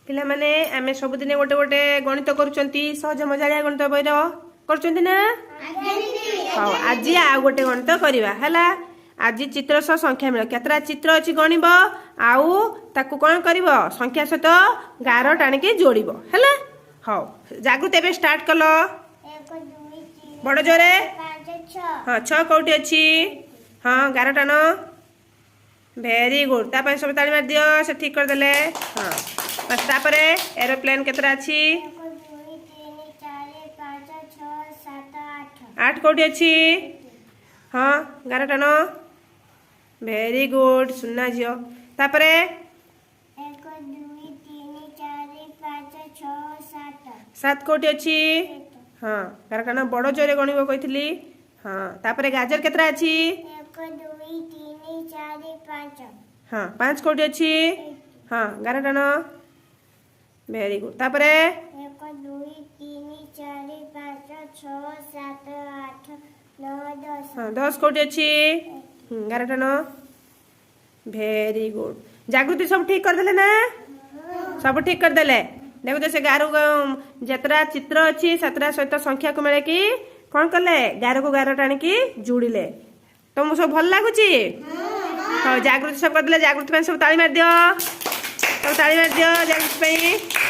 पिला माने आमे सबुदिने गोटे गोटे गणित करूचंती सहज मजालिया गणित बहिर करूचंती ना हाँ आज आ गोटे गणित करवा है आज चित्र सह संख्या मिल केतरा चित्र अच्छी गणिब आउ ताकू कौन कर संख्या सहित गार टाणिकी जोड़ है हाँ जागृत एवं स्टार्ट कल बड़ जोरे हाँ 6 कौटी अच्छी हाँ गार टाण भेरी गुड ताप सब ताली मार दियो से ठीक करदे हाँ बस तापर एरोप्लेन केतरा अच्छी 8 कौटी अच्छी हाँ गार टाण भेरी गुड सुना झील तापर 7 कौटी अच्छी हाँ गार टाण बड़ जोरे गणिब कही हाँ तापर गाजर केतरा अच्छी हाँ 5 कौटी अच्छी हाँ गार टाण भेरी गुड तापर 1 2 3 4 5 6 7 8 9 10 हाँ 10 कौटी अच्छी गार टाण भेरी गुड जागृति सब ठीक करदेले ना सब ठीक करदेले देखो तो से गार जतरा चित्र अच्छी सतरा सहित संख्या को मिले कि कौन कले गार को गार टाणिकी जोड़िले तुमको सब भल लगुच हाँ जागृति सब करदे जागृति सब ताली मार दियो सब ताली मार दियो जागृति